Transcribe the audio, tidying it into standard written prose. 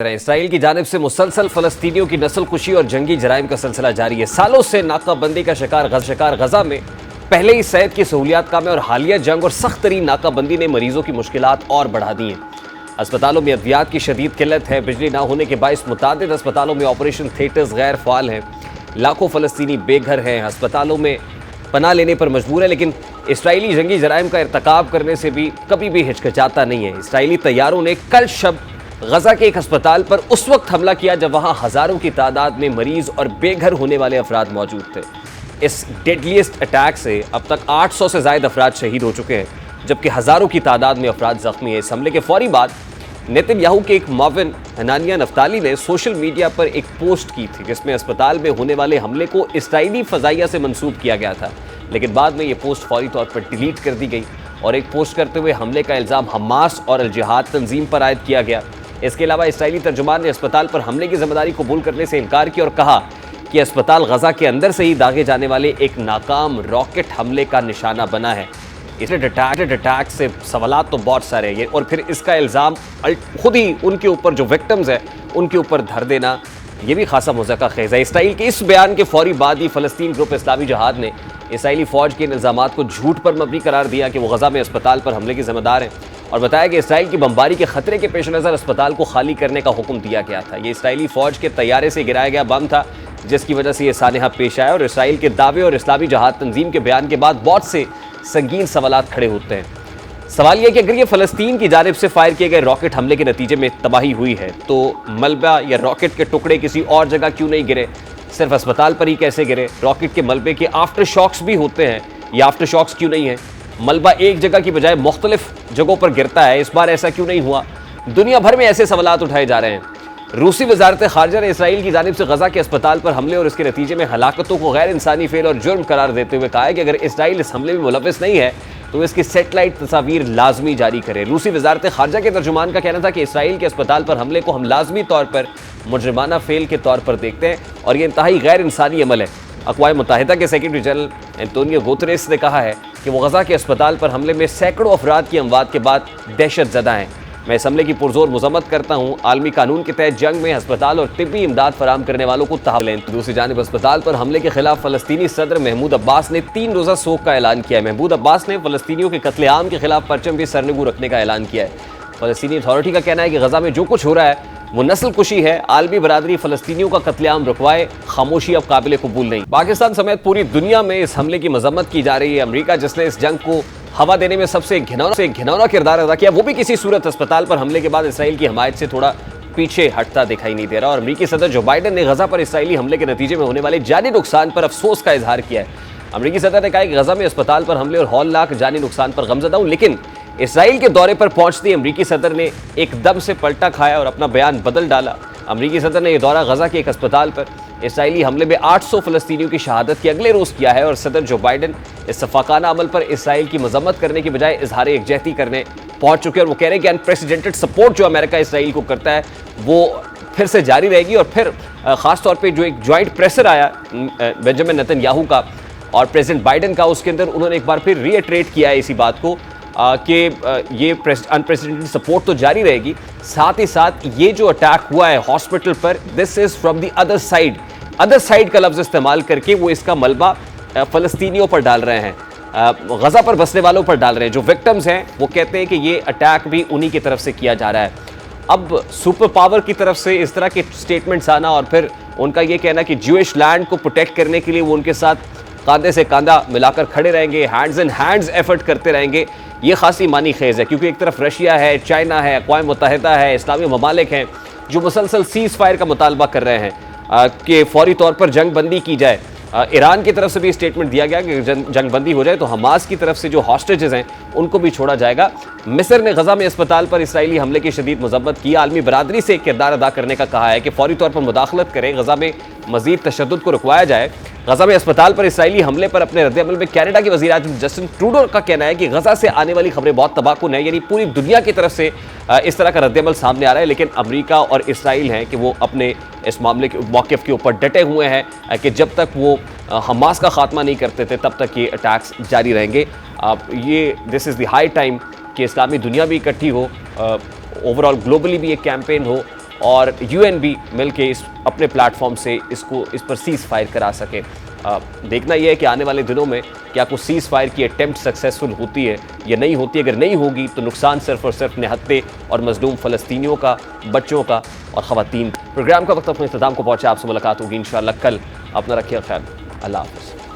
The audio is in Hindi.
इसराइल की जानिब से मुसलसल फलस्तीनियों की नस्लकुशी और जंगी जराइम का सिलसिला जारी है। सालों से नाकाबंदी का शिकार गजा में पहले ही सेहत की सहूलियात कम है और हालिया जंग और सख्त तरीन नाकाबंदी ने मरीजों की मुश्किलात और बढ़ा दी हैं। अस्पतालों में अद्वियात की शदीद किल्लत है। बिजली ना होने के बायस मुतादिद अस्पतालों में ऑपरेशन थिएटर्स गैर फाल हैं। लाखों फलस्तीनी बेघर हैं, अस्पतालों में पनाह लेने पर मजबूर है, लेकिन इसराइली जंगी जराइम का इर्तकाब करने से भी कभी भी हिचकिचाता नहीं है। इसराइली तैयारों ने कल शब गजा के एक अस्पताल पर उस वक्त हमला किया जब वहां हजारों की तादाद में मरीज और बेघर होने वाले अफराद मौजूद थे। इस डेडलीस्ट अटैक से अब तक 800 से ज्यादा अफराद शहीद हो चुके हैं, जबकि हजारों की तादाद में अफराद जख्मी हैं। इस हमले के फौरी बाद नेतन्याहू के एक मुआविन हनानिया नफ्ताली ने सोशल मीडिया पर एक पोस्ट की थी जिसमें अस्पताल में होने वाले हमले को इसराइली फजाइया से मंसूब किया गया था, लेकिन बाद में ये पोस्ट फौरी तौर पर डिलीट कर दी गई और एक पोस्ट करते हुए हमले का इल्ज़ाम हमास और अल जिहाद तंजीम पर आयद किया गया। इसके अलावा इसराइली तर्जुमान ने अस्पताल पर हमले की जिम्मेदारी कबूल करने से इनकार किया और कहा कि अस्पताल गजा के अंदर से ही दागे जाने वाले एक नाकाम रॉकेट हमले का निशाना बना है। इस अटैक से सवालात तो बहुत सारे हैं और फिर इसका इल्ज़ाम खुद ही उनके ऊपर जो विक्टिम्स हैं उनके ऊपर धर देना, ये भी खासा मुज़क्का खेज़ है। इसराइल के इस बयान के फौरी बाद ही फ़लस्तीन ग्रुप इस्लामी जिहाद ने इसराइली फ़ौज के इल्ज़ामात को झूठ पर मबनी करार दिया कि वो गजा में अस्पताल पर हमले के ज़िम्मेदार हैं और बताया कि इसराइल की बमबारी के खतरे के पेश नज़र अस्पताल को खाली करने का हुक्म दिया गया था। ये इसराइली फ़ौज के तैयारे से गिराया गया बम था जिसकी वजह से ये सानहा पेश आया और इसराइल के दावे और इस्लामी जिहाद तंजीम के बयान के बाद बहुत से संगीन सवालात खड़े होते हैं। सवाल यह कि अगर ये फ़लस्तीन की जानिब से फायर किए गए रॉकेट हमले के नतीजे में तबाही हुई है तो मलबा या रॉकेट के टुकड़े किसी और जगह क्यों नहीं गिरे, सिर्फ अस्पताल पर ही कैसे गिरे? रॉकेट के मलबे के आफ्टर शॉक्स भी होते हैं, ये आफ्टर शॉक्स क्यों नहीं है? मलबा एक जगह की बजाय मुख्तलिफ जगहों पर गिरता है, इस बार ऐसा क्यों नहीं हुआ? दुनिया भर में ऐसे सवालात उठाए जा रहे हैं। रूसी वजारत खारजा ने इसराइल की जानिब से गजा के अस्पताल पर हमले और इसके नतीजे में हलाकतों को गैर इंसानी फेल और जुर्म करार देते हुए कहा है कि अगर इसराइल इस हमले में मुलव्विस नहीं है तो इसकी सेटेलाइट तस्वीर लाजमी जारी करे। रूसी वजारत खारजा के तर्जुमान का कहना था कि इसराइल के अस्पताल पर हमले को हम लाजमी तौर पर मुजरिमाना फेल के तौर पर देखते हैं और यह इंतहाई गैर इंसानी अमल है। अक़वाम मुत्तहिदा के सेक्रेटरी जनरल एंटोनियो गुतेरेस ने कहा है कि वो गजा के अस्पताल पर हमले में सैकड़ों अफराद की अमवात के बाद दहशत ज़दा हैं। मैं इस हमले की पुरजोर मजम्मत करता हूँ। आलमी कानून के तहत जंग में अस्पताल और तिब्बी इमदाद फराम करने वालों को तहफ़्फ़ुज़ लें। दूसरी जानिब अस्पताल पर हमले के खिलाफ फ़लस्तीनी सदर महमूद अब्बास ने 3 रोज़ा सोग का ऐलान किया है। महमूद अब्बास ने फ़लस्तीनियों के कत्लेआम के खिलाफ परचम भी सरनगू रखने का ऐलान किया है। फ़लस्तीनी अथॉरिटी का कहना है कि गजा में जो कुछ हो रहा है वो नस्ल कुशी है। आलमी बरादरी फ़लस्तीनियों का कत्लेआम रुकवाए, खामोशी अब काबिल कबूल नहीं। पाकिस्तान समेत पूरी दुनिया में इस हमले की मजम्मत की जा रही है। अमरीका जिसने इस जंग को हवा देने में सबसे घिनौना किरदार अदा किया, वो भी किसी सूरत अस्पताल पर हमले के बाद इसराइल की हमायत से थोड़ा पीछे हटता दिखाई नहीं दे रहा। और अमरीकी सदर जो बाइडन ने गजा पर इसराइली हमले के नतीजे में होने वाले जानी नुकसान पर अफसोस का इजहार किया है। अमरीकी सदर ने कहा कि गजा में अस्पताल पर हमले और हौलनाक जानी नुकसान पर गमज़दा हूं, लेकिन इसराइल के दौरे पर पहुंचते अमरीकी सदर ने एकदम से पलटा खाया और अपना बयान बदल डाला। अमरीकी सदर ने यह दौरा गजा के एक अस्पताल पर इसराइली हमले में 800 फ़लस्तीनियों की शहादत के अगले रोज़ किया है और सदर जो बाइडन इस सफाकाना अमल पर इसराइल की मजम्मत करने की बजाय इजहार यकजहती करने पहुंच चुके हैं और वो कह रहे हैं कि अनप्रेसिडेंटेड सपोर्ट जो अमेरिका इसराइल को करता है वो फिर से जारी रहेगी। और फिर ख़ास तौर पर जो एक जॉइंट प्रेशर आया बेंजामिन नेतन्याहू का और प्रेसिडेंट बाइडन का, उसके अंदर उन्होंने एक बार फिर रीइटरेट किया है इसी बात को कि ये अनप्रेसिडेंटेड सपोर्ट तो जारी रहेगी, साथ ही साथ ये जो अटैक हुआ है हॉस्पिटल पर, this is from the other side का लफ्ज़ इस्तेमाल करके वो इसका मलबा फ़लस्तीनियों पर डाल रहे हैं, गजा पर बसने वालों पर डाल रहे हैं। जो विक्टिम्स हैं वो कहते हैं कि ये अटैक भी उन्हीं की तरफ से किया जा रहा है। अब सुपर पावर की तरफ से इस तरह के स्टेटमेंट्स आना और फिर उनका ये कहना कि ज्यूइश लैंड को प्रोटेक्ट करने के लिए वो उनके साथ कांधे से कांधा मिलाकर खड़े रहेंगे, हैंड्स इन हैंड्स एफर्ट करते रहेंगे, ये खासी मानी खेज़ है। क्योंकि एक तरफ रशिया है, चाइना है, अक़वाम मुत्तहिदा है, इस्लामी ममालिक हैं जो मुसलसल सीज़ फायर का मुतालबा कर रहे हैं कि फौरी तौर पर जंग बंदी की जाए। ईरान की तरफ से भी स्टेटमेंट दिया गया कि जंग बंदी हो जाए तो हमास की तरफ से जो हॉस्टेजेस हैं उनको भी छोड़ा जाएगा। मिस्र ने गजा में अस्पताल पर इसराइली हमले की शदीद मजम्मत की, आलमी बरादरी से किरदार अदा करने का कहा है कि फौरी तौर पर मुदाखलत करें, गजा में मजीद तशद्दुद को रुकवाया जाए। गजा में अस्पताल पर इसराइली हमले पर अपने रद्द-ए-अमल में कनाडा के वज़ीर आज़म जस्टिन ट्रूडो का कहना है कि गजा से आने वाली खबरें बहुत तबाहकुन है, यानी पूरी दुनिया की तरफ से इस तरह का रद्द-ए-अमल सामने आ रहा है। लेकिन अमरीका और इसराइल हैं कि वो अपने इस मामले के मौक़िफ़ के ऊपर डटे हुए हैं कि जब तक वो हमास का खात्मा नहीं करते थे तब तक ये अटैक्स जारी रहेंगे। ये this is the high time कि इस्लामी दुनिया भी इकट्ठी हो, ओवरऑल ग्लोबली भी एक कैंपेन हो और UN भी मिलके इस अपने प्लेटफॉर्म से इस पर सीज़ फायर करा सके। देखना यह है कि आने वाले दिनों में क्या कुछ सीज़ फायर की अटेम्प्ट सक्सेसफुल होती है या नहीं होती। अगर नहीं होगी तो नुकसान सिर्फ और सिर्फ निहत्ते और मजलूम फ़लस्तीनियों का, बच्चों का और ख़वातीन। प्रोग्राम का वक्त अपने इख्तिताम को पहुंचा। आपसे मुलाकात होगी इंशाअल्लाह कल। अपना रखिए ख्याल। अल्लाह हाफ़िज़।